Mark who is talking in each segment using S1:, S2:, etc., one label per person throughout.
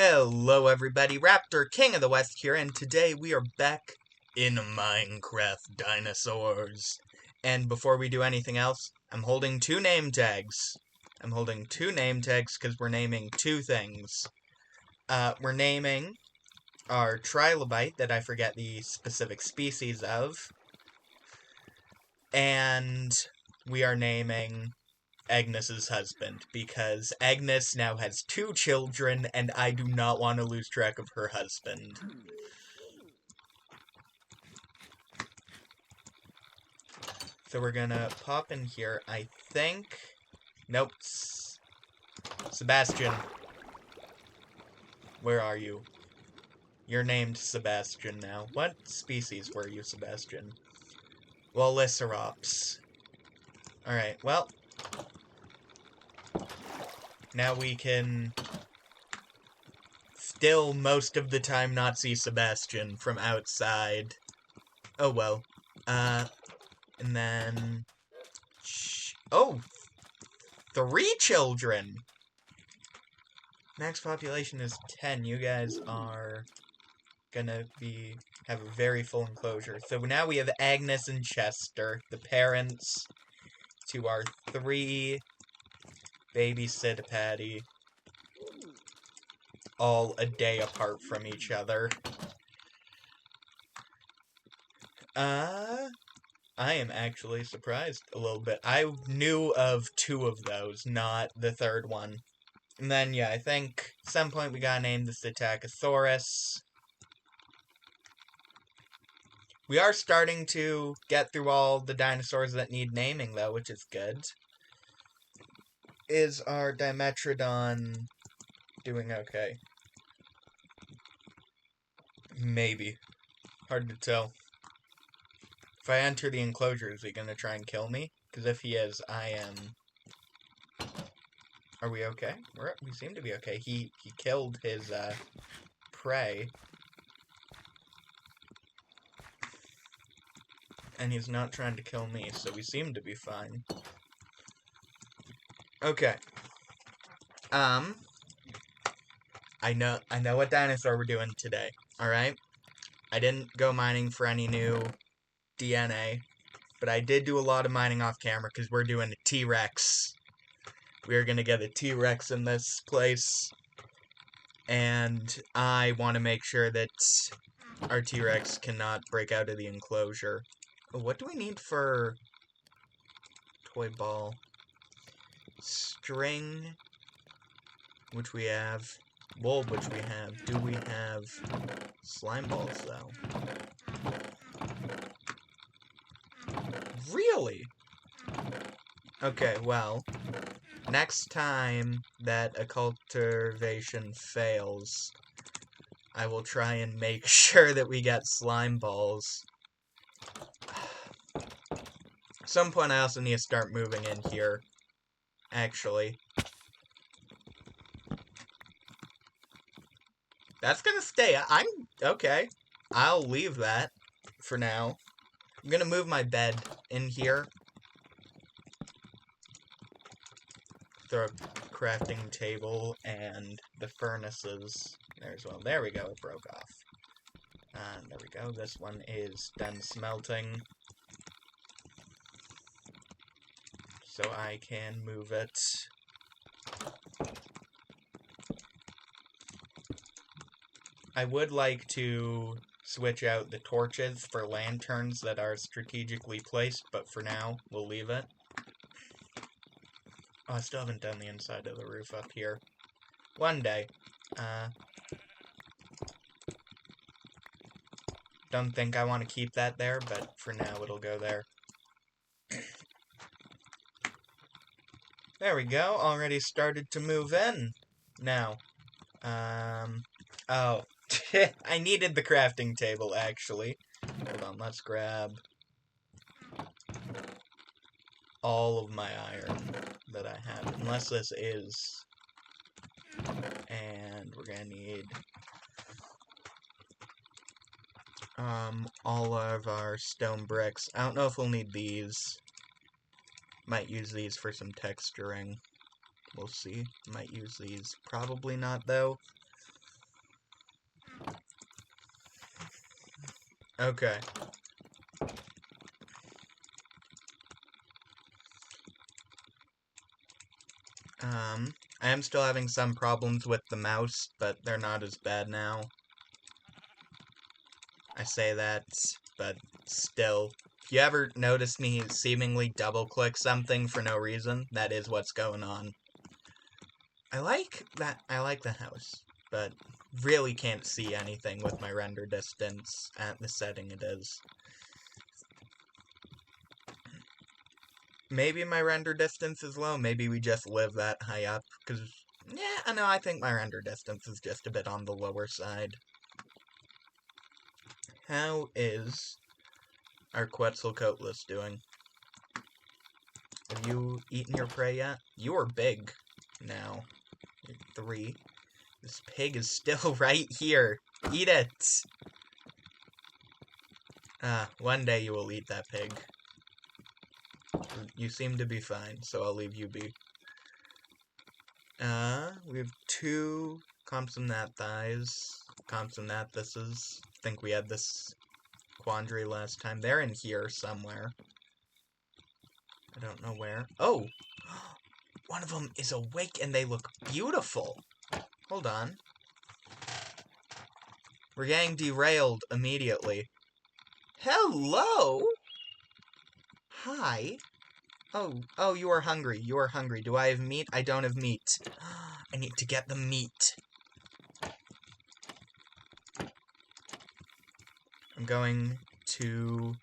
S1: Hello everybody, Raptor King of the West here, and today we are back in Minecraft Dinosaurs. And before we do anything else, I'm holding two name tags. I'm holding two name tags because we're naming two things. We're naming our trilobite that I forget the specific species of. And we are naming Agnes's husband, because Agnes now has two children, and I do not want to lose track of her husband. So we're gonna pop in here, I think... Nope. Sebastian. Where are you? You're named Sebastian now. What species were you, Sebastian? Velociraptor. Alright, well... Now we can still most of the time not see Sebastian from outside. Oh well. And then... Oh! 3 children! Max population is 10. You guys are gonna have a very full enclosure. So now we have Agnes and Chester, the parents to our 3 baby Sidipati, all a day apart from each other. I am actually surprised a little bit. I knew of 2 of those, not the 3rd one. And then, yeah, I think at some point we gotta name the Psittacosaurus. We are starting to get through all the dinosaurs that need naming, though, which is good. Is our Dimetrodon doing okay? Maybe. Hard to tell. If I enter the enclosure, is he gonna try and kill me? Because if he is, I am... Are we okay? We seem to be okay. He killed his, prey. And he's not trying to kill me, so we seem to be fine. Okay. I know what dinosaur we're doing today, alright? I didn't go mining for any new DNA, but I did do a lot of mining off camera because we're doing a T-Rex. We're gonna get a T-Rex in this place, and I want to make sure that our T-Rex cannot break out of the enclosure. Oh, what do we need for toy ball? String, which we have. Wool, which we have. Do we have slime balls, though? Really? Okay, well, next time that a cultivation fails, I will try and make sure that we get slime balls. At some point, I also need to start moving in here. Actually. That's gonna stay. Okay. I'll leave that for now. I'm gonna move my bed in here. Throw a crafting table and the furnaces there as well. There we go, it broke off. And there we go. This one is done smelting. So I can move it. I would like to switch out the torches for lanterns that are strategically placed, but for now, we'll leave it. Oh, I still haven't done the inside of the roof up here. One day. Don't think I want to keep that there, but for now it'll go there. There we go, already started to move in. Now, oh, I needed the crafting table, actually. Hold on, let's grab all of my iron that I have, unless this is, and we're gonna need, all of our stone bricks. I don't know if we'll need these. Might use these for some texturing. We'll see. Might use these. Probably not, though. Okay. I am still having some problems with the mouse, but they're not as bad now. I say that, but still. If you ever notice me seemingly double-click something for no reason, that is what's going on. I like the house, but really can't see anything with my render distance at the setting it is. Maybe my render distance is low, maybe we just live that high up, because, yeah, I know, I think my render distance is just a bit on the lower side. How is our Quetzalcoatlus doing? Have you eaten your prey yet? You are big now. You're 3. This pig is still right here. Eat it! One day you will eat that pig. You seem to be fine, so I'll leave you be. We have 2 Compsognathus. I think we had this quandary last time. They're in here somewhere. I don't know where. Oh! One of them is awake and they look beautiful. Hold on. We're getting derailed immediately. Hello! Hi. Oh, you are hungry. You are hungry. Do I have meat? I don't have meat. I need to get the meat. I'm going to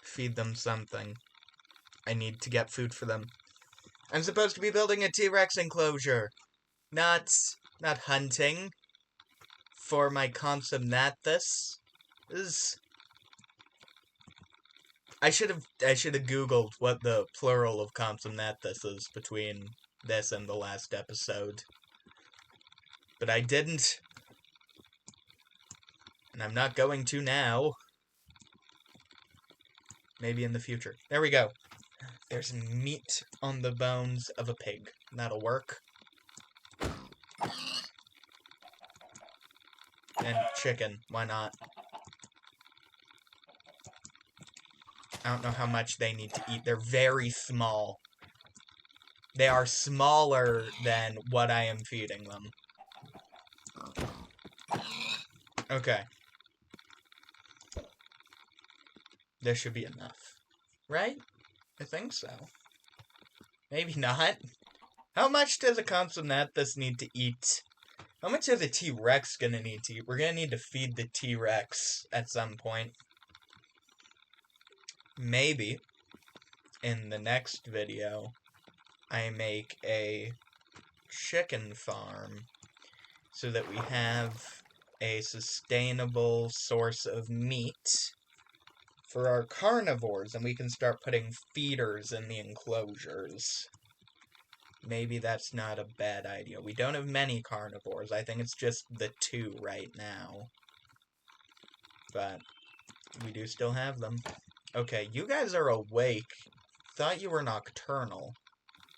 S1: feed them something. I need to get food for them. I'm supposed to be building a T-Rex enclosure. Not hunting for my Compsognathus. I should have Googled what the plural of Compsognathus is between this and the last episode. But I didn't. And I'm not going to now. Maybe in the future. There we go. There's meat on the bones of a pig. That'll work. And chicken. Why not? I don't know how much they need to eat. They're very small. They are smaller than what I am feeding them. Okay. There should be enough. Right? I think so. Maybe not. How much does a Compsognathus need to eat? How much is a T-Rex gonna need to eat? We're gonna need to feed the T-Rex at some point. Maybe in the next video I make a chicken farm so that we have a sustainable source of meat for our carnivores, and we can start putting feeders in the enclosures. Maybe that's not a bad idea. We don't have many carnivores. I think it's just the 2 right now. But we do still have them. Okay, you guys are awake. Thought you were nocturnal.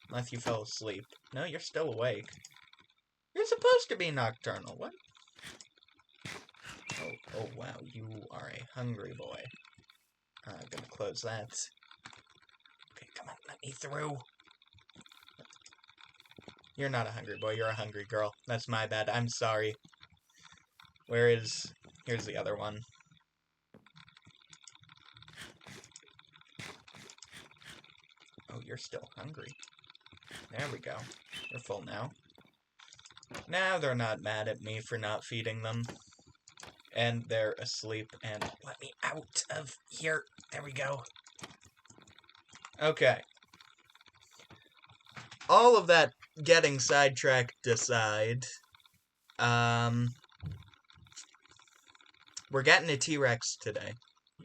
S1: Unless you fell asleep. No, you're still awake. You're supposed to be nocturnal. What? Oh wow, you are a hungry boy. I'm gonna close that. Okay, come on, let me through. You're not a hungry boy, you're a hungry girl. That's my bad, I'm sorry. Here's the other one. Oh, you're still hungry. There we go. You're full now. Now they're not mad at me for not feeding them. And they're asleep, and let me out of here. There we go. Okay. All of that getting sidetracked aside, we're getting a T-Rex today.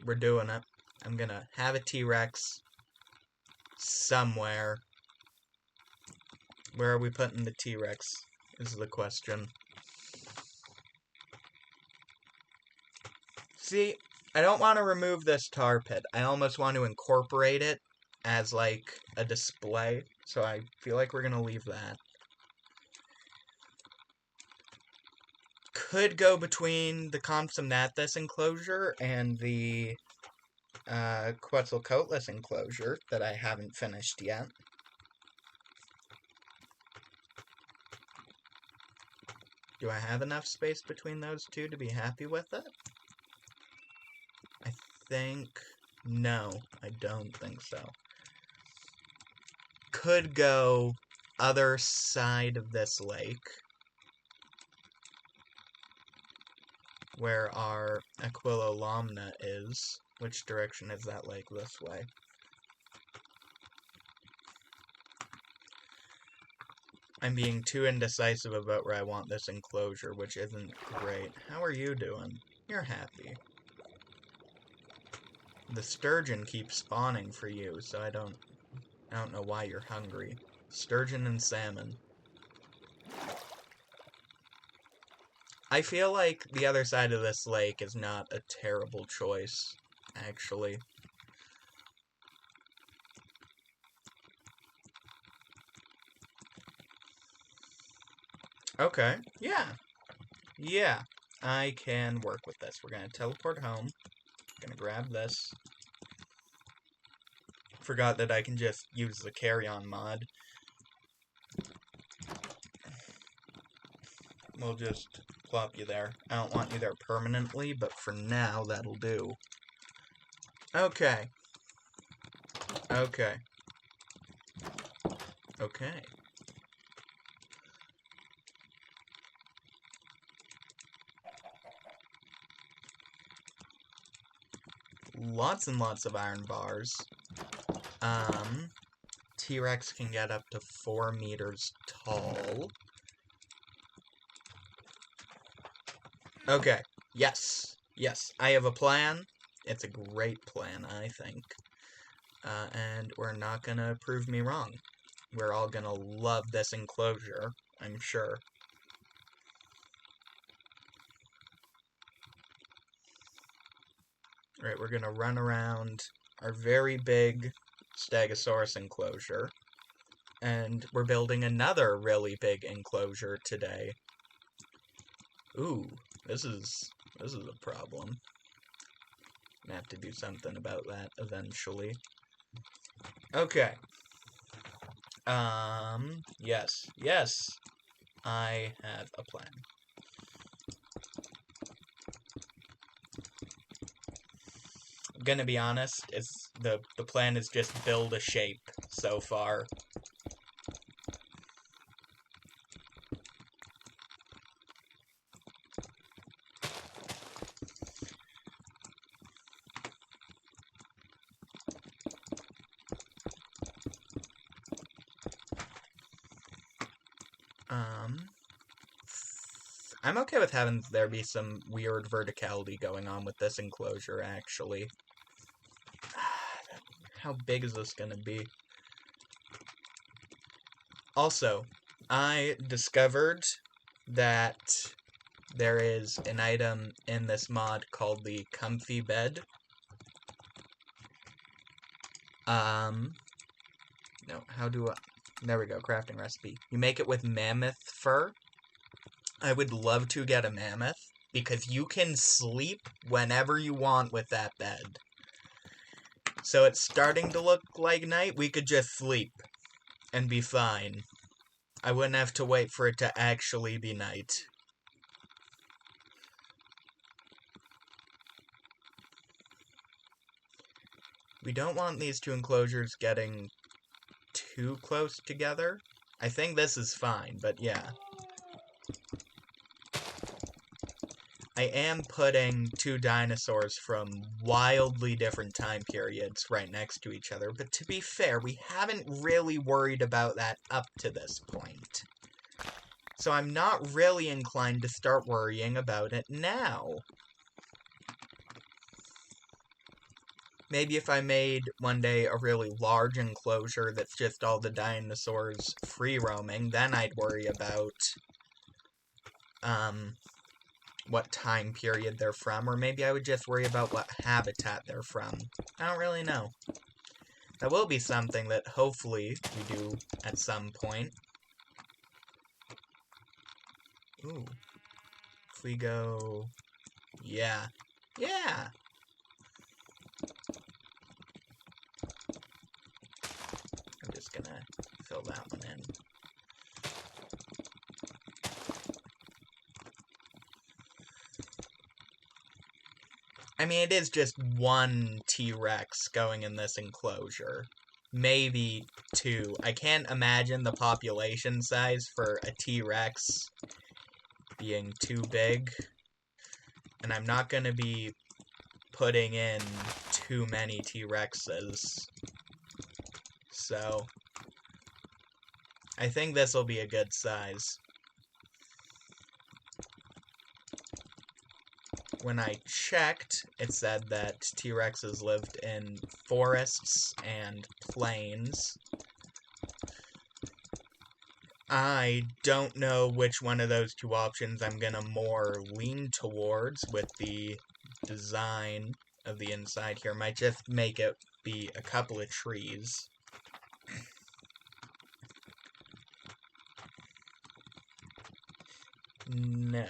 S1: We're doing it. I'm gonna have a T-Rex somewhere. Where are we putting the T-Rex is the question. See, I don't want to remove this tar pit. I almost want to incorporate it as, like, a display. So I feel like we're going to leave that. could go between the Compsognathus enclosure and the Quetzalcoatlus enclosure that I haven't finished yet. Do I have enough space between those two to be happy with it? I think... no, I don't think so. Could go other side of this lake, where our Aquila Lambna is. Which direction is that lake? This way. I'm being too indecisive about where I want this enclosure, which isn't great. How are you doing? You're happy. The sturgeon keeps spawning for you, so I don't know why you're hungry. Sturgeon and salmon. I feel like the other side of this lake is not a terrible choice, actually. Okay, yeah. Yeah, I can work with this. We're gonna teleport home. Gonna grab this. Forgot that I can just use the carry-on mod. We'll just plop you there. I don't want you there permanently, but for now, that'll do. Okay. Okay. Okay. Lots and lots of iron bars. T-Rex can get up to 4 meters tall. Okay, yes, yes, I have a plan. It's a great plan, I think. And we're not gonna prove me wrong. We're all gonna love this enclosure, I'm sure. Alright, we're gonna run around our very big Stegosaurus enclosure. And we're building another really big enclosure today. Ooh, this is a problem. I'm gonna have to do something about that eventually. Okay. Yes. Yes. I have a plan. I'm gonna be honest, the plan is just build a shape so far. I'm okay with having there be some weird verticality going on with this enclosure, actually. How big is this gonna be? Also, I discovered that there is an item in this mod called the Comfy Bed. No, how do I... There we go, crafting recipe. You make it with mammoth fur. I would love to get a mammoth, because you can sleep whenever you want with that bed. So it's starting to look like night, we could just sleep and be fine. I wouldn't have to wait for it to actually be night. We don't want these two enclosures getting too close together. I think this is fine, but yeah. I am putting two dinosaurs from wildly different time periods right next to each other, but to be fair, we haven't really worried about that up to this point. So I'm not really inclined to start worrying about it now. Maybe if I made one day a really large enclosure that's just all the dinosaurs free roaming, then I'd worry about what time period they're from, or maybe I would just worry about what habitat they're from. I don't really know. That will be something that hopefully we do at some point. Ooh. if we go... Yeah. Yeah! I'm just gonna fill that one in. I mean, it is just one T-Rex going in this enclosure. Maybe two. I can't imagine the population size for a T-Rex being too big. And I'm not going to be putting in too many T-Rexes. So, I think this will be a good size. When I checked, it said that T-Rexes lived in forests and plains. I don't know which one of those two options I'm gonna more lean towards with the design of the inside here. Might just make it be a couple of trees. No.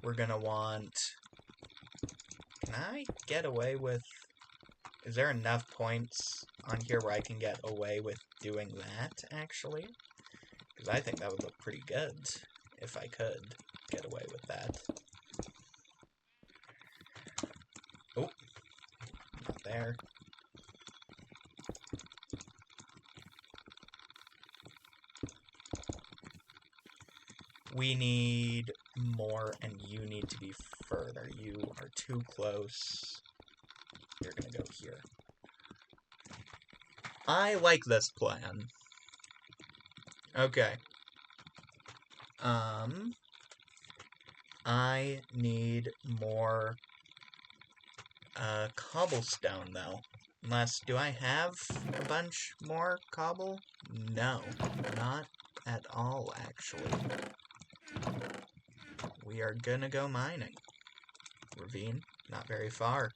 S1: We're gonna want... Can I get away with... Is there enough points on here where I can get away with doing that, actually? Because I think that would look pretty good if I could get away with that. Oh, not there. We need more, and you need to be further. You are too close. You're gonna go here. I like this plan. Okay. I need more, cobblestone, though. Unless, do I have a bunch more cobble? No, not at all, actually. We are gonna go mining. Ravine, not very far.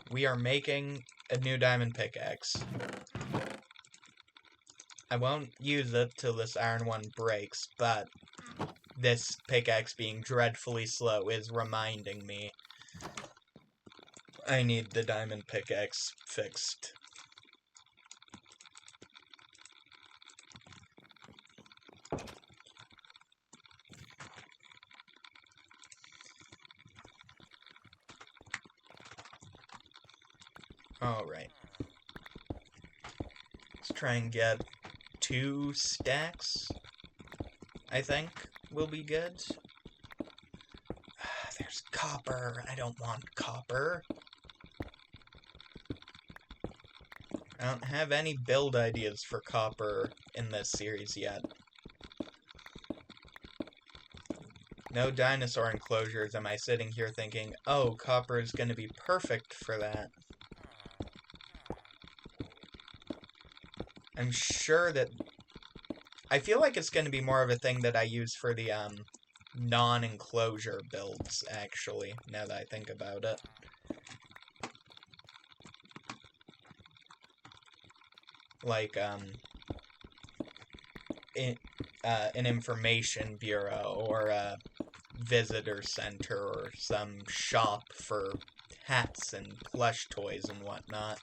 S1: We are making a new diamond pickaxe. I won't use it till this iron one breaks, but this pickaxe being dreadfully slow is reminding me I need the diamond pickaxe fixed. Alright. Let's try and get 2 stacks, I think, will be good. There's copper. I don't want copper. I don't have any build ideas for copper in this series yet. No dinosaur enclosures. Am I sitting here thinking, oh, copper is going to be perfect for that? I'm sure that... I feel like it's going to be more of a thing that I use for the, non-enclosure builds, actually, now that I think about it. Like, an information bureau, or a visitor center, or some shop for hats and plush toys and whatnot.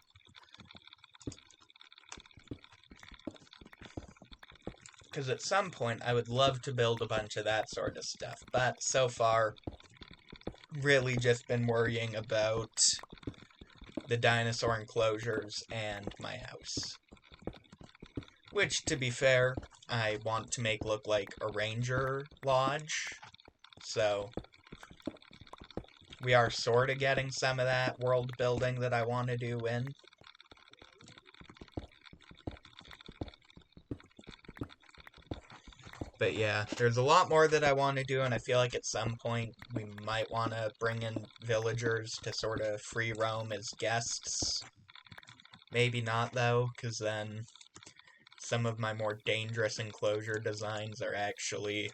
S1: Because at some point, I would love to build a bunch of that sort of stuff. But so far, really just been worrying about the dinosaur enclosures and my house. Which, to be fair, I want to make look like a ranger lodge. So, we are sort of getting some of that world building that I want to do in. But yeah, there's a lot more that I want to do, and I feel like at some point we might want to bring in villagers to sort of free roam as guests. Maybe not, though, because then some of my more dangerous enclosure designs are actually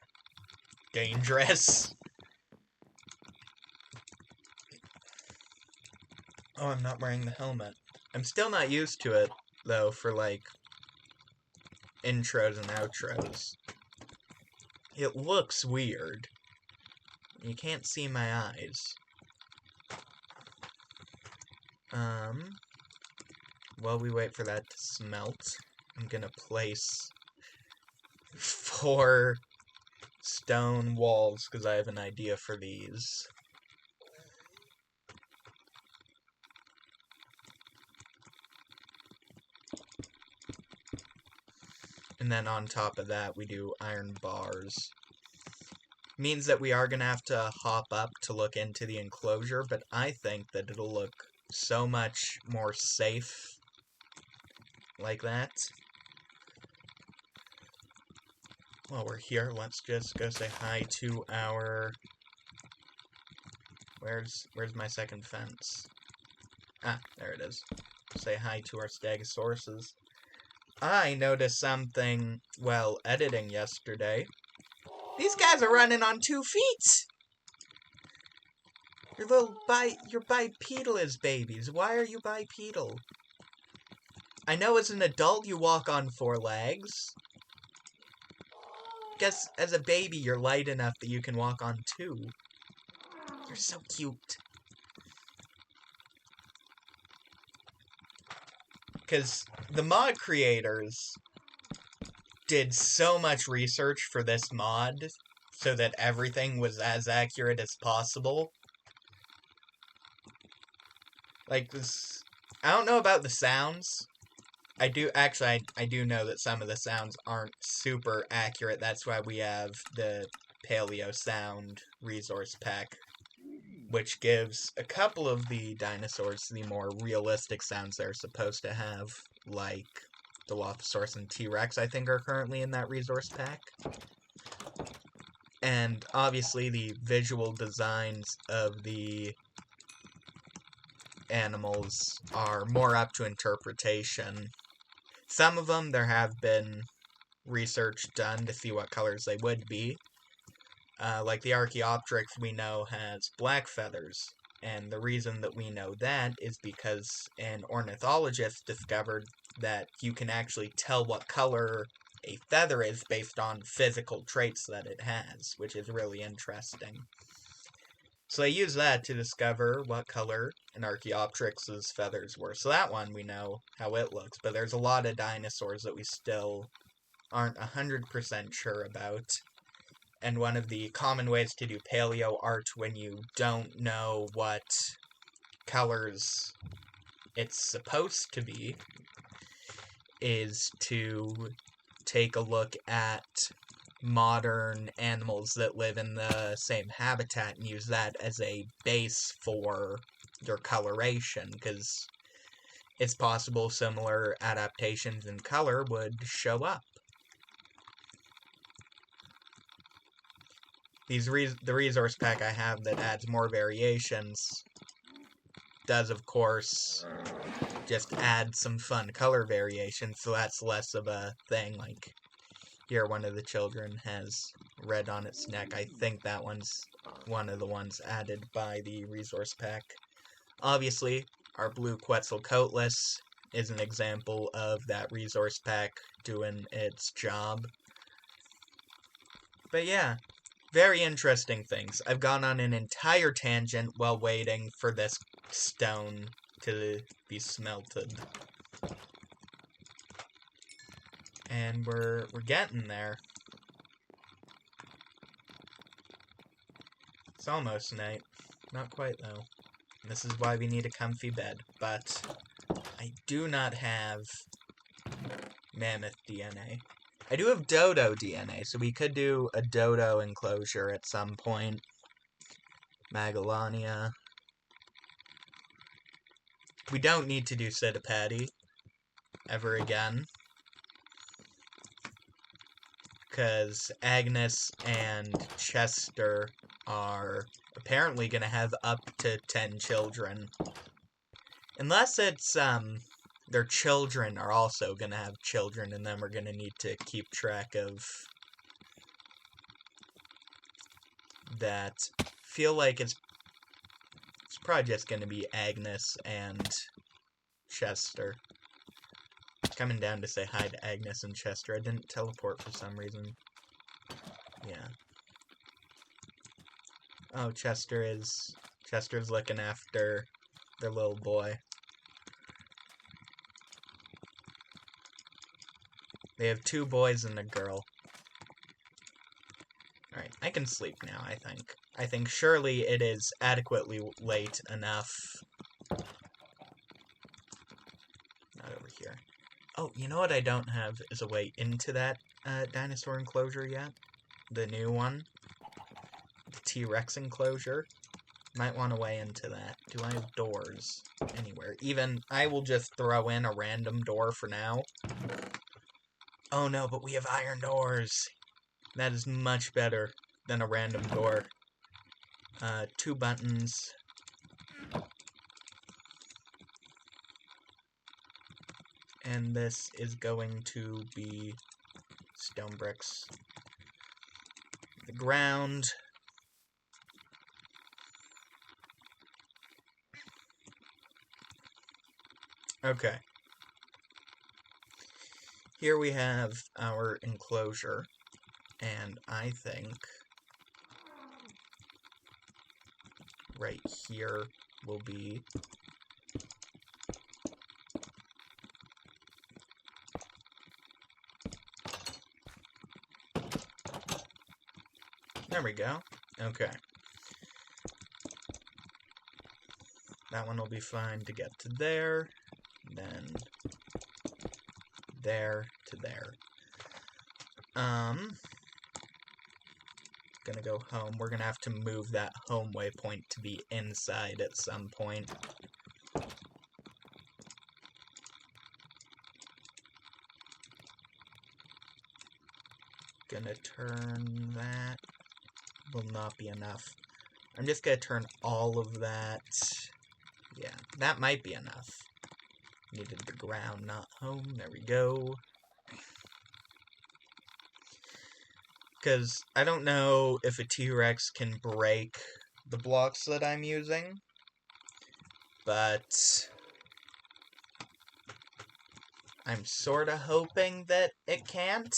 S1: dangerous. Oh, I'm not wearing the helmet. I'm still not used to it, though, for, like, intros and outros. It looks weird. You can't see my eyes. While we wait for that to smelt, I'm gonna place 4 stone walls, because I have an idea for these. And then on top of that, we do iron bars. Means that we are going to have to hop up to look into the enclosure, but I think that it'll look so much more safe like that. While we're here, let's just go say hi to our... Where's my second fence? Ah, there it is. Say hi to our stegosauruses. I noticed something while editing yesterday. These guys are running on 2 feet! You're bipedal as babies. Why are you bipedal? I know as an adult you walk on 4 legs. Guess as a baby you're light enough that you can walk on 2. You're so cute. Because the mod creators did so much research for this mod so that everything was as accurate as possible. Like this, I don't know about the sounds. I do know that some of the sounds aren't super accurate. That's why we have the Paleo Sound resource pack, which gives a couple of the dinosaurs the more realistic sounds they're supposed to have, like Dilophosaurus and T-Rex, I think, are currently in that resource pack. And obviously the visual designs of the animals are more up to interpretation. Some of them, there have been research done to see what colors they would be. Like the Archaeopteryx, we know has black feathers. And the reason that we know that is because an ornithologist discovered that you can actually tell what color a feather is based on physical traits that it has, which is really interesting. So they use that to discover what color an Archaeopteryx's feathers were. So that one, we know how it looks, but there's a lot of dinosaurs that we still aren't 100% sure about. And one of the common ways to do paleo art when you don't know what colors it's supposed to be is to take a look at modern animals that live in the same habitat and use that as a base for your coloration, because it's possible similar adaptations in color would show up. The resource pack I have that adds more variations does, of course, just add some fun color variations, so that's less of a thing. Like, here one of the children has red on its neck. I think that one's one of the ones added by the resource pack. Obviously, our blue Quetzalcoatlus is an example of that resource pack doing its job. But yeah, very interesting things. I've gone on an entire tangent while waiting for this stone to be smelted. And we're getting there. It's almost night. Not quite, though. This is why we need a comfy bed. But I do not have mammoth DNA. I do have dodo DNA, so we could do a dodo enclosure at some point. Magellania. We don't need to do Citipati ever again, because Agnes and Chester are apparently going to have up to 10 children. Unless it's, their children are also going to have children, and then we're going to need to keep track of that. Feel like it's probably just going to be Agnes and Chester. Coming down to say hi to Agnes and Chester. I didn't teleport for some reason. Yeah. Oh, Chester's looking after their little boy. They have 2 boys and a girl. Alright, I can sleep now, I think. I think surely it is adequately late enough. Not over here. Oh, you know what I don't have is a way into that dinosaur enclosure yet? The new one. The T-Rex enclosure. Might want a way into that. Do I have doors anywhere? Even, I will just throw in a random door for now. Oh no, but we have iron doors. That is much better than a random door. 2 buttons. And this is going to be stone bricks. The ground. Okay. Here we have our enclosure, and I think right here will be there we go. Okay. That one will be fine to get to there, then there to there. Gonna go home. We're gonna have to move that home waypoint to be inside at some point. Gonna turn that. Will not be enough. I'm just gonna turn all of that. Yeah, that might be enough. Needed the ground, not home. There we go. Because I don't know if a T-Rex can break the blocks that I'm using. But I'm sort of hoping that it can't.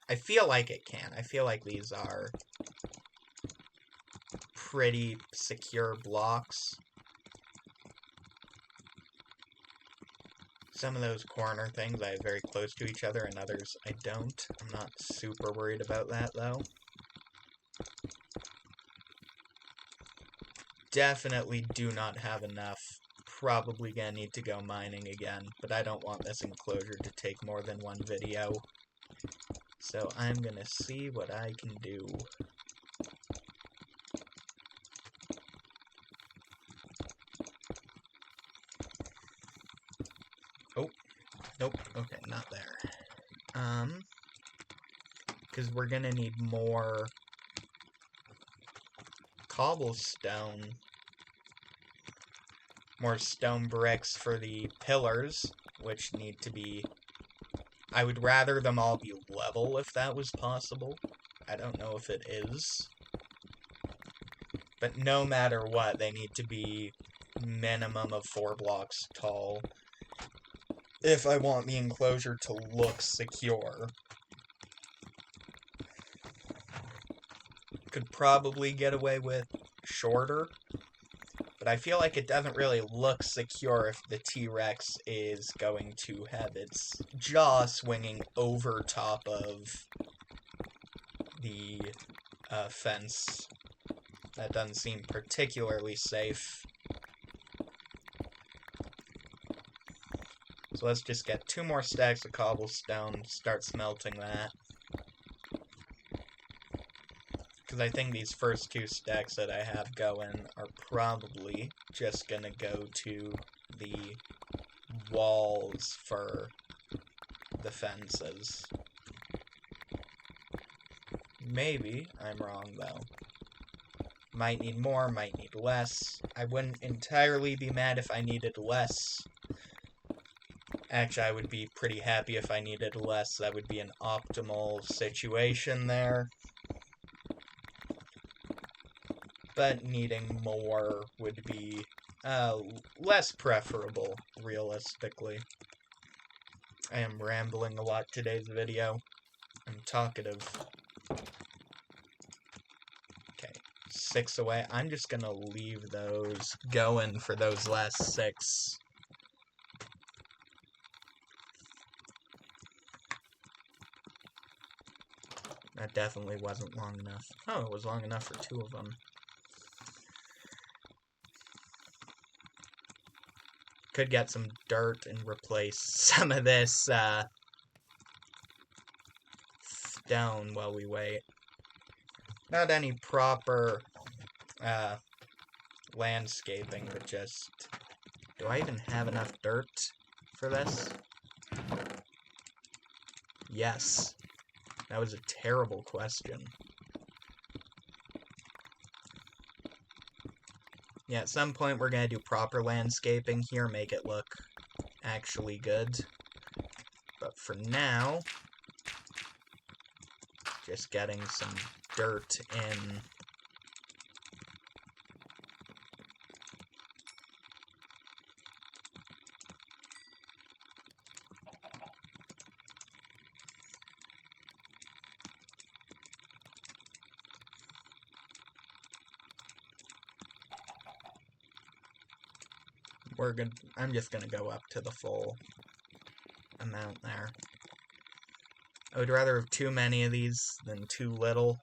S1: I feel like it can. I feel like these are pretty secure blocks. Some of those corner things I have very close to each other, and others I don't. I'm not super worried about that, though. Definitely do not have enough. Probably gonna need to go mining again, but I don't want this enclosure to take more than one video. So I'm gonna see what I can do. Oh, nope, okay, not there. Because we're gonna need more cobblestone. More stone bricks for the pillars, which need to be... I would rather them all be level if that was possible. I don't know if it is. But no matter what, they need to be minimum of 4 blocks tall if I want the enclosure to look secure. Could probably get away with shorter, but I feel like it doesn't really look secure if the T-Rex is going to have its jaw swinging over top of the fence. That doesn't seem particularly safe. So let's just get 2 more stacks of cobblestone, start smelting that. Because I think these first 2 stacks that I have going are probably just gonna go to the walls for the fences. Maybe I'm wrong, though. Might need more, might need less. I wouldn't entirely be mad if I needed less. Actually, I would be pretty happy if I needed less. That would be an optimal situation there. But needing more would be less preferable, realistically. I am rambling a lot today's video. I'm talkative. Okay, 6 away. I'm just gonna leave those going for those last 6. That definitely wasn't long enough. Oh, it was long enough for 2 of them. Could get some dirt and replace some of this stone while we wait. Not any proper landscaping, but just... Do I even have enough dirt for this? Yes. That was a terrible question. Yeah, at some point we're gonna do proper landscaping here, make it look actually good. But for now, just getting some dirt in. I'm just gonna go up to the full amount there. I would rather have too many of these than too little.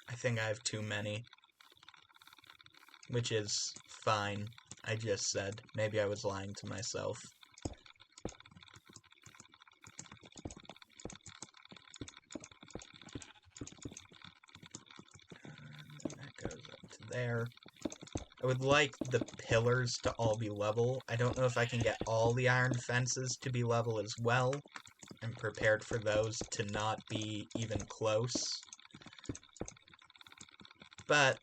S1: I think I have too many, which is fine. I just said. Maybe I was lying to myself. There. I would like the pillars to all be level. I don't know if I can get all the iron fences to be level as well. I'm prepared for those to not be even close. But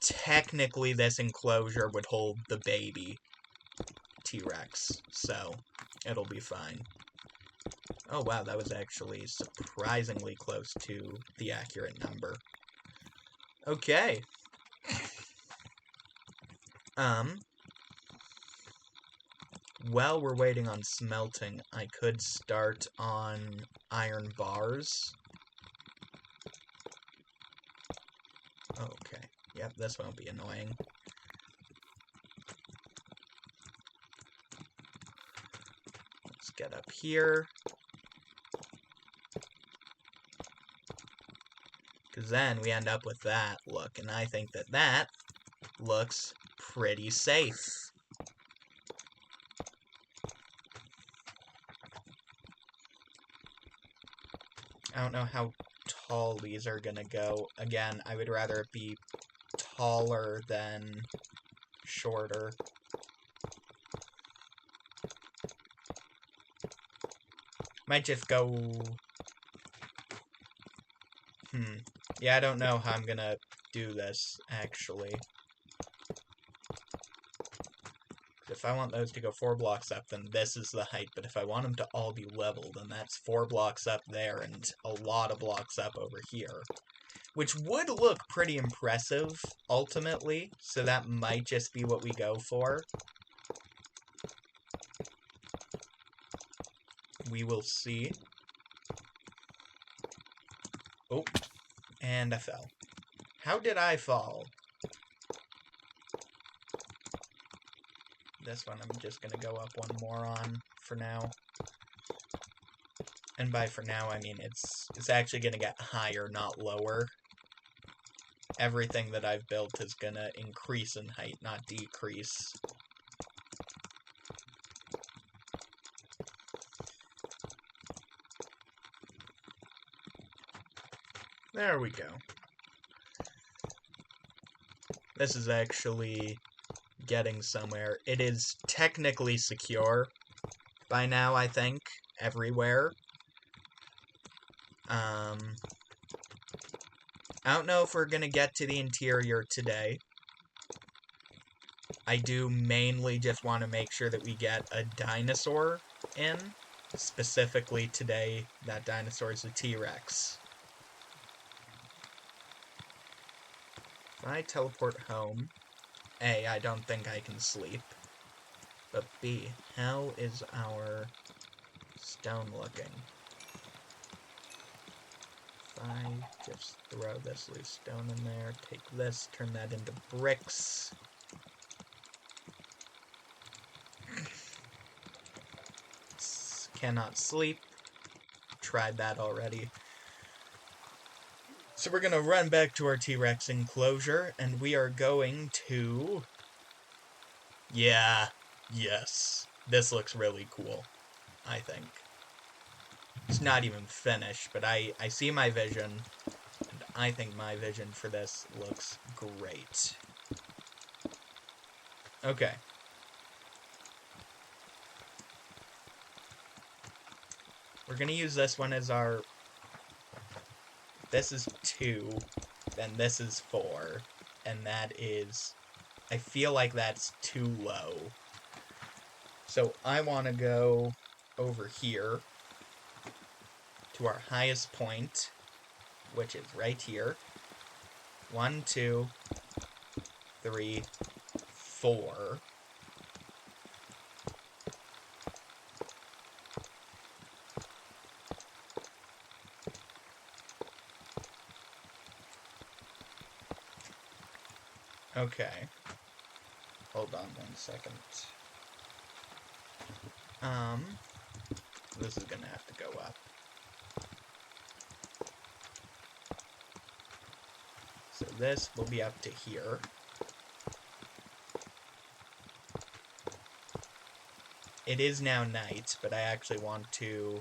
S1: technically this enclosure would hold the baby T-Rex, so it'll be fine. Oh wow, that was actually surprisingly close to the accurate number. Okay. While we're waiting on smelting, I could start on iron bars. Okay. Yep, this won't be annoying. Let's get up here. Because then we end up with that look, and I think that that looks pretty safe. I don't know how tall these are gonna go. Again, I would rather it be taller than shorter. Might just go... Yeah, I don't know how I'm gonna do this, actually. If I want those to go 4 blocks up, then this is the height. But if I want them to all be level, then that's 4 blocks up there and a lot of blocks up over here. Which would look pretty impressive, ultimately. So that might just be what we go for. We will see. Oh, and I fell. How did I fall? This one I'm just gonna go up one more on for now. And by for now, I mean it's actually gonna get higher, not lower. Everything that I've built is gonna increase in height, not decrease. There we go. This is actually getting somewhere. It is technically secure by now, I think, everywhere. I don't know if we're gonna get to the interior today. I do mainly just want to make sure that we get a dinosaur in. Specifically today, that dinosaur is a T-Rex. If I teleport home, A, I don't think I can sleep. But B, how is our stone looking? If I just throw this loose stone in there, take this, turn that into bricks. Cannot sleep. Tried that already. So we're gonna run back to our T-Rex enclosure, and we are going to... Yeah, yes. This looks really cool, I think. It's not even finished, but I see my vision, and I think my vision for this looks great. Okay. We're gonna use this one as our... This is 2, then this is 4, and that is... I feel like that's too low. So I want to go over here to our highest point, which is right here. 1, 2, 3, 4. Okay. Hold on 1 second. This is gonna have to go up. So this will be up to here. It is now night, but I actually want to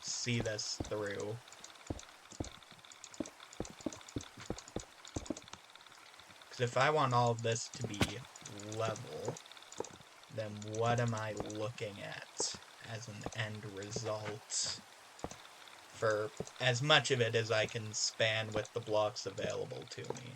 S1: see this through. Because if I want all of this to be level, then what am I looking at as an end result? For as much of it as I can span with the blocks available to me.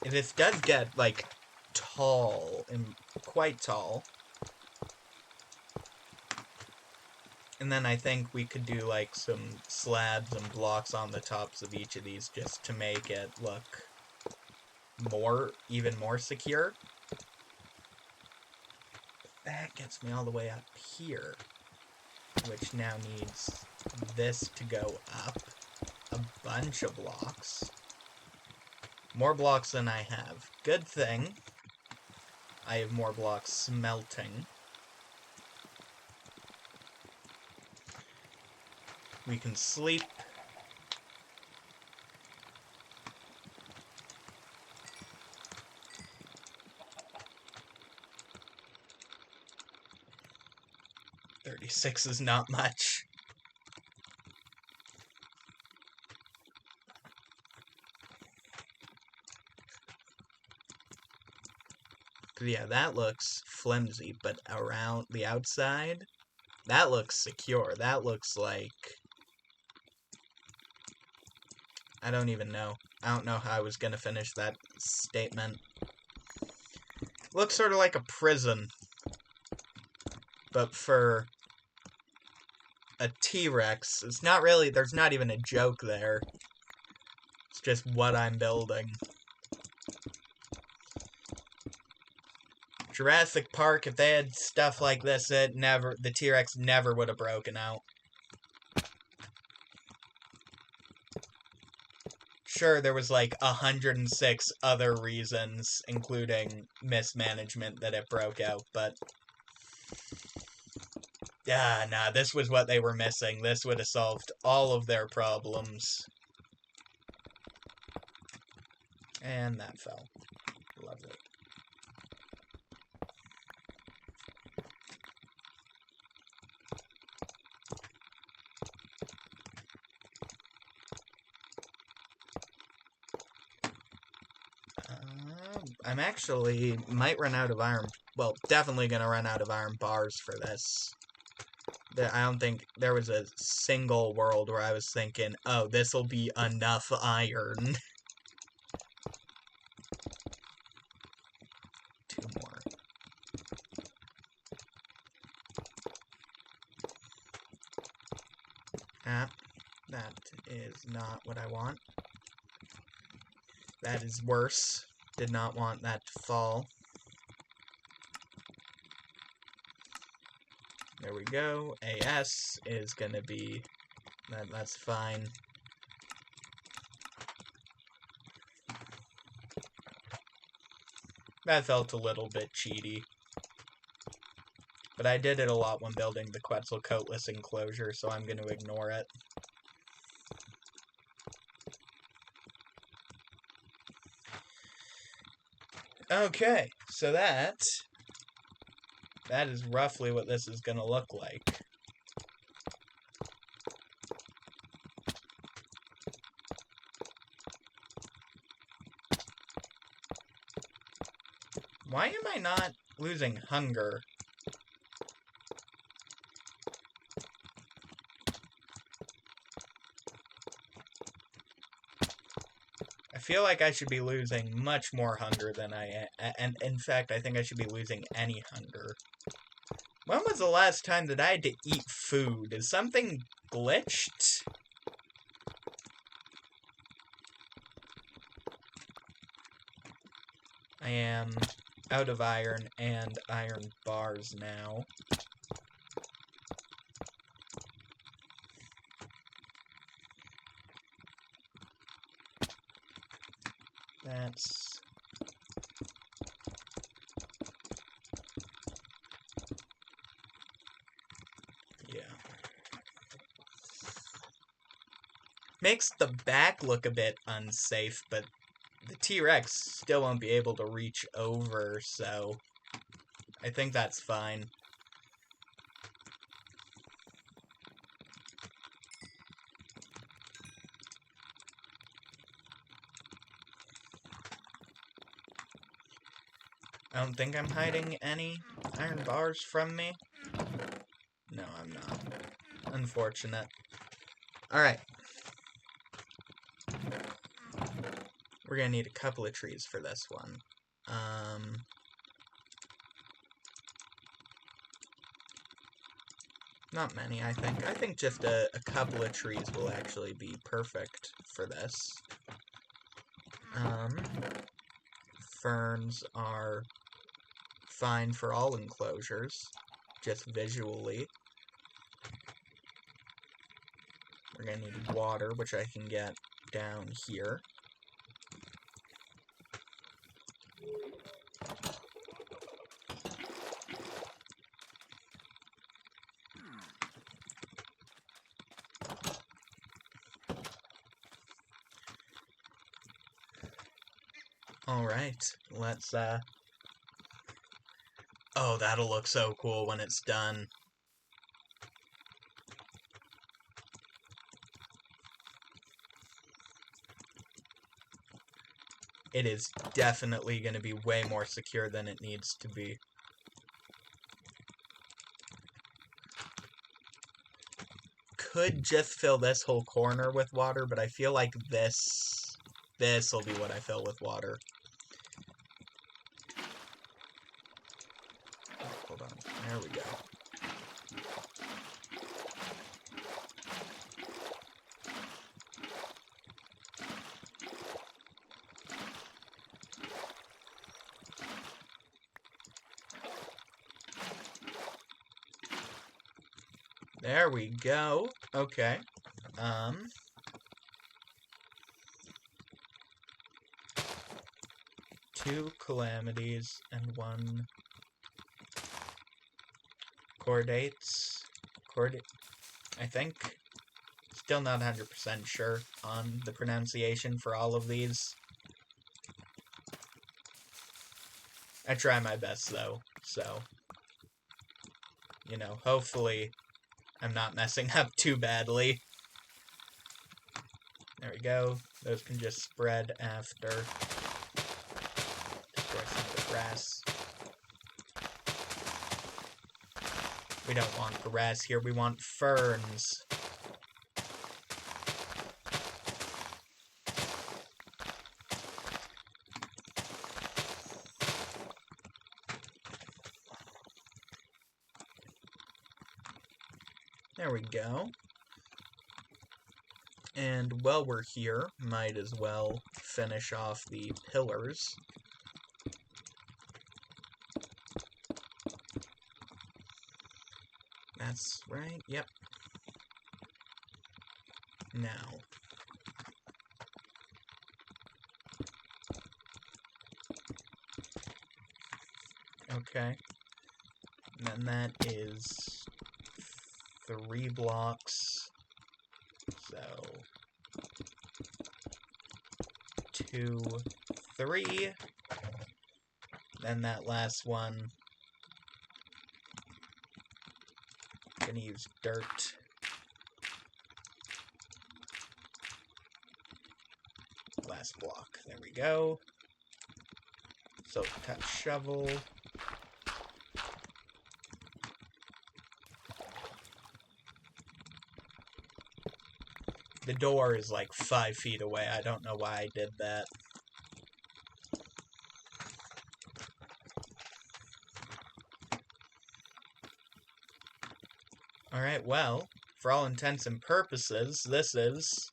S1: If this does get, like, tall, and quite tall, and then I think we could do, like, some slabs and blocks on the tops of each of these just to make it look even more secure. That gets me all the way up here, which now needs this to go up a bunch of blocks. More blocks than I have. Good thing I have more blocks smelting. We can sleep. $36 is not much. Yeah, that looks flimsy, but around the outside, that looks secure. That looks like... I don't even know. I don't know how I was gonna finish that statement. Looks sort of like a prison. But for a T-Rex, it's not really... There's not even a joke there. It's just what I'm building. Jurassic Park, if they had stuff like this, the T-Rex never would have broken out. Sure, there was like 106 other reasons, including mismanagement, that it broke out, but... nah, this was what they were missing. This would have solved all of their problems. And that fell. Lovely. I'm actually might run out of iron. Well, definitely gonna run out of iron bars for this. I don't think there was a single world where I was thinking, oh, this'll be enough iron. 2 more. Ah, that is not what I want. That is worse. Did not want that to fall. There we go. AS is gonna be... that's fine. That felt a little bit cheaty. But I did it a lot when building the Quetzalcoatlus enclosure, so I'm going to ignore it. Okay, so that is roughly what this is going to look like. Why am I not losing hunger? I feel like I should be losing much more hunger than I am. And in fact, I think I should be losing any hunger. When was the last time that I had to eat food? Is something glitched? I am out of iron and iron bars now. That's... yeah. Makes the back look a bit unsafe, but the T-Rex still won't be able to reach over, so I think that's fine. I don't think I'm hiding any iron bars from me. No, I'm not. Unfortunate. Alright. We're gonna need a couple of trees for this one. Not many, I think. I think just a couple of trees will actually be perfect for this. Ferns are fine for all enclosures, just visually. We're gonna need water, which I can get down here. Alright, let's, oh, that'll look so cool when it's done. It is definitely going to be way more secure than it needs to be. Could just fill this whole corner with water, but I feel like this will be what I fill with water. Hold on, there we go. There we go. Okay. 2 calamities and 1 chordates. I think. Still not 100% sure on the pronunciation for all of these. I try my best though, so you know, hopefully I'm not messing up too badly. There we go. Those can just spread after. Destroy some of the grass. We don't want grass here, we want ferns. There we go. And while we're here, might as well finish off the pillars. That's right, yep. Now. Okay. And then that is 3 blocks. So 2, 3. Then that last one, I'm gonna use dirt. Last block. There we go. So touch shovel. The door is like 5 feet away. I don't know why I did that. Alright, well, for all intents and purposes, this is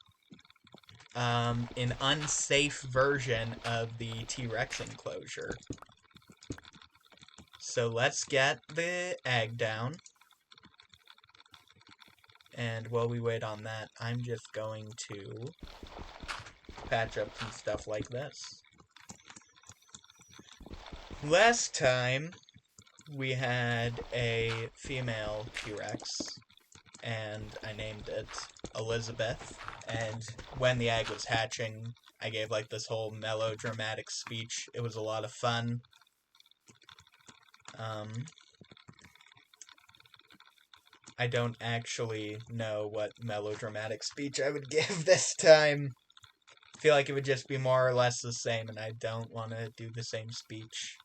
S1: an unsafe version of the T-Rex enclosure. So let's get the egg down. And while we wait on that, I'm just going to patch up some stuff like this. Last time, we had a female T-Rex, and I named it Elizabeth. And when the egg was hatching, I gave like this whole melodramatic speech. It was a lot of fun. I don't actually know what melodramatic speech I would give this time. I feel like it would just be more or less the same, and I don't want to do the same speech.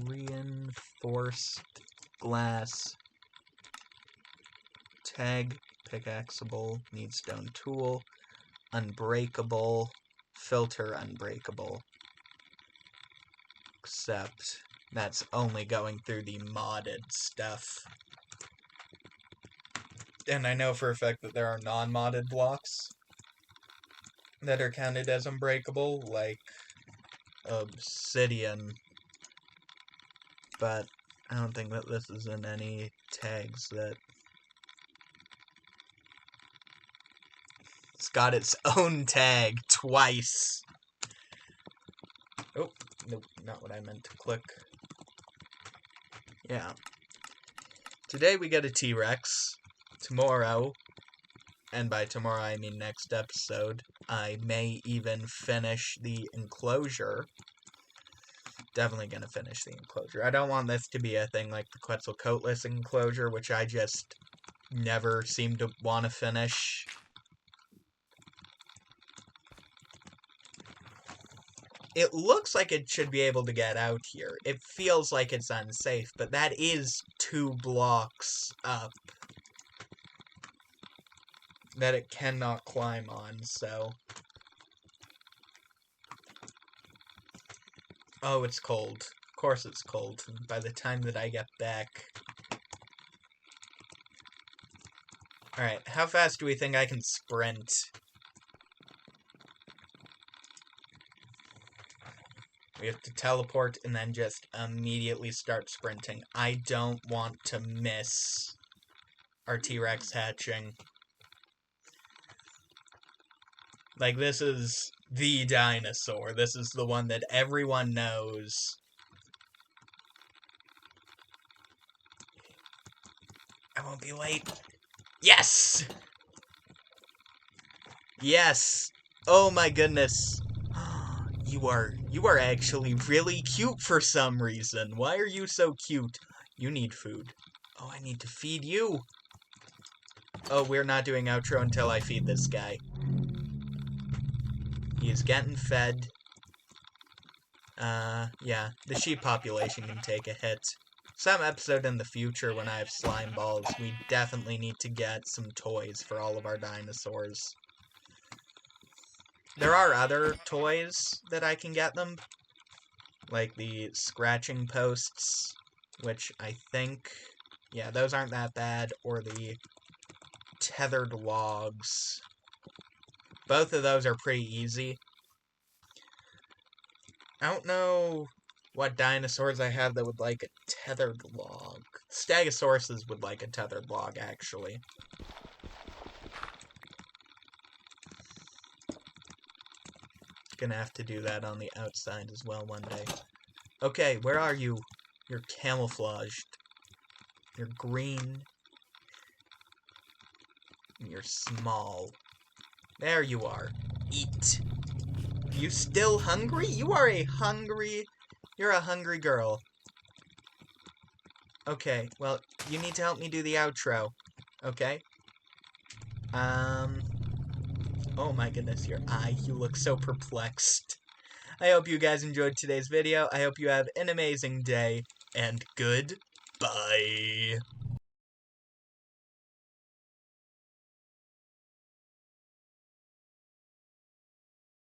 S1: Reinforced glass. Tag. Pickaxeable, need stone tool, unbreakable, filter unbreakable. Except that's only going through the modded stuff. And I know for a fact that there are non-modded blocks that are counted as unbreakable, like obsidian. But I don't think that this is in any tags that... It's got its own tag twice. Oh, nope, not what I meant to click. Yeah. Today we get a T-Rex. Tomorrow, and by tomorrow I mean next episode, I may even finish the enclosure. Definitely gonna finish the enclosure. I don't want this to be a thing like the Quetzalcoatlus enclosure, which I just never seem to want to finish. It looks like it should be able to get out here. It feels like it's unsafe, but that is 2 blocks up that it cannot climb on, so... Oh, it's cold. Of course it's cold. By the time that I get back... Alright, how fast do we think I can sprint? We have to teleport and then just immediately start sprinting. I don't want to miss our T-Rex hatching. Like, this is the dinosaur. This is the one that everyone knows. I won't be late. Yes! Yes! Oh my goodness. You are actually really cute for some reason. Why are you so cute? You need food. Oh, I need to feed you. Oh, we're not doing outro until I feed this guy. He's getting fed. Yeah, the sheep population can take a hit. Some episode in the future when I have slime balls, we definitely need to get some toys for all of our dinosaurs. There are other toys that I can get them, like the scratching posts, which I think, yeah, those aren't that bad, or the tethered logs. Both of those are pretty easy. I don't know what dinosaurs I have that would like a tethered log. Stegosauruses would like a tethered log, actually. Gonna have to do that on the outside as well one day. Okay, where are you? You're camouflaged. You're green. You're small. There you are. Eat. You still hungry? You are a hungry... You're a hungry girl. Okay, well, you need to help me do the outro. Okay? Oh my goodness, your eye. You look so perplexed. I hope you guys enjoyed today's video. I hope you have an amazing day, and goodbye.